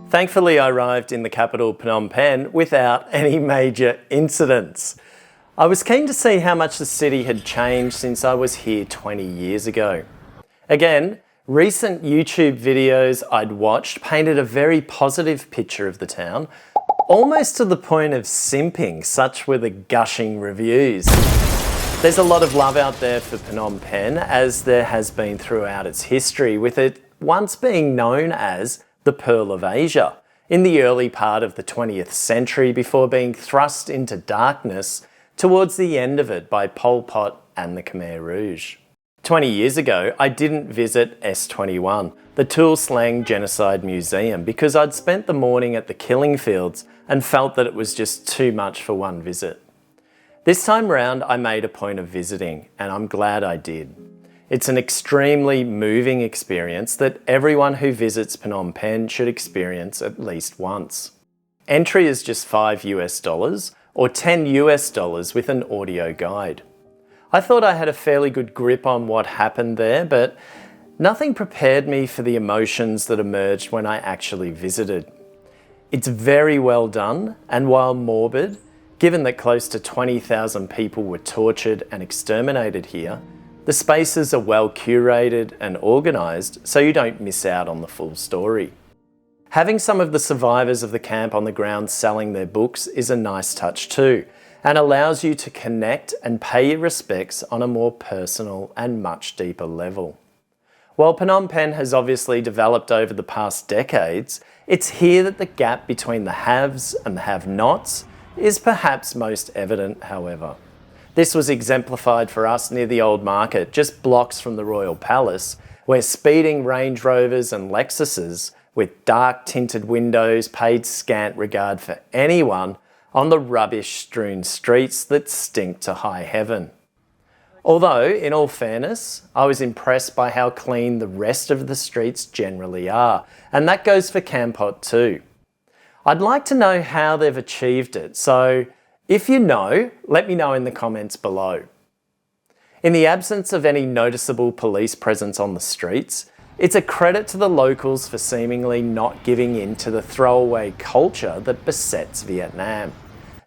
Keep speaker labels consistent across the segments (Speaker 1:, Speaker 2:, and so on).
Speaker 1: Thankfully, I arrived in the capital Phnom Penh without any major incidents. I was keen to see how much the city had changed since I was here 20 years ago. Again, recent YouTube videos I'd watched painted a very positive picture of the town, almost to the point of simping, such were the gushing reviews. There's a lot of love out there for Phnom Penh, as there has been throughout its history, with it once being known as the Pearl of Asia in the early part of the 20th century before being thrust into darkness towards the end of it by Pol Pot and the Khmer Rouge. 20 years ago, I didn't visit S21, the Tuol Sleng Genocide Museum, because I'd spent the morning at the killing fields and felt that it was just too much for one visit. This time round, I made a point of visiting, and I'm glad I did. It's an extremely moving experience that everyone who visits Phnom Penh should experience at least once. Entry is just $5 or $10 with an audio guide. I thought I had a fairly good grip on what happened there, but nothing prepared me for the emotions that emerged when I actually visited. It's very well done, and while morbid, given that close to 20,000 people were tortured and exterminated here, the spaces are well curated and organised so you don't miss out on the full story. Having some of the survivors of the camp on the ground selling their books is a nice touch too, and allows you to connect and pay your respects on a more personal and much deeper level. While Phnom Penh has obviously developed over the past decades, it's here that the gap between the haves and the have-nots is perhaps most evident, however. This was exemplified for us near the Old Market, just blocks from the Royal Palace, where speeding Range Rovers and Lexuses with dark tinted windows paid scant regard for anyone on the rubbish-strewn streets that stink to high heaven. Although, in all fairness, I was impressed by how clean the rest of the streets generally are, and that goes for Kampot too. I'd like to know how they've achieved it, so if you know, let me know in the comments below. In the absence of any noticeable police presence on the streets, it's a credit to the locals for seemingly not giving in to the throwaway culture that besets Vietnam.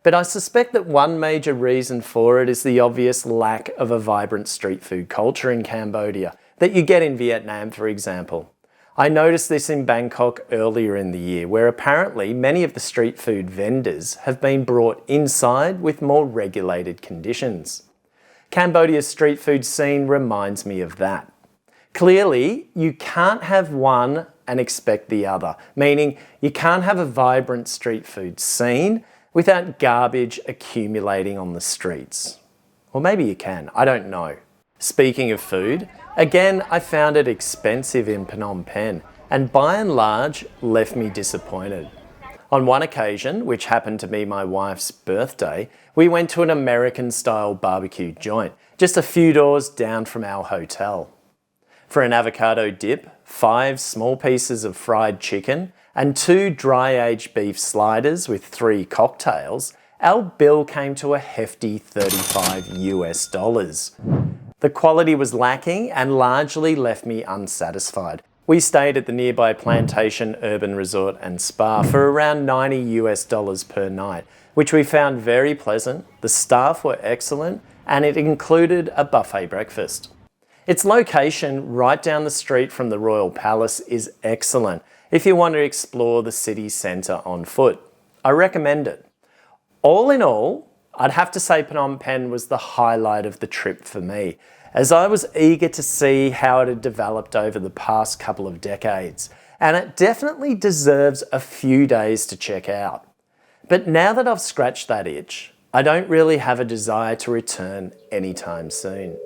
Speaker 1: But I suspect that one major reason for it is the obvious lack of a vibrant street food culture in Cambodia that you get in Vietnam, for example. I noticed this in Bangkok earlier in the year, where apparently many of the street food vendors have been brought inside with more regulated conditions. Cambodia's street food scene reminds me of that. Clearly, you can't have one and expect the other, meaning you can't have a vibrant street food scene without garbage accumulating on the streets. Or maybe you can, I don't know. Speaking of food, again, I found it expensive in Phnom Penh, and by and large, left me disappointed. On one occasion, which happened to be my wife's birthday, we went to an American-style barbecue joint, just a few doors down from our hotel. For an avocado dip, 5 small pieces of fried chicken, and 2 dry-aged beef sliders with 3 cocktails, our bill came to a hefty $35. The quality was lacking and largely left me unsatisfied. We stayed at the nearby Plantation Urban Resort and Spa for around $90 per night, which we found very pleasant, the staff were excellent, and it included a buffet breakfast. Its location right down the street from the Royal Palace is excellent if you want to explore the city centre on foot. I recommend it. All in all, I'd have to say Phnom Penh was the highlight of the trip for me, as I was eager to see how it had developed over the past couple of decades, and it definitely deserves a few days to check out. But now that I've scratched that itch, I don't really have a desire to return anytime soon.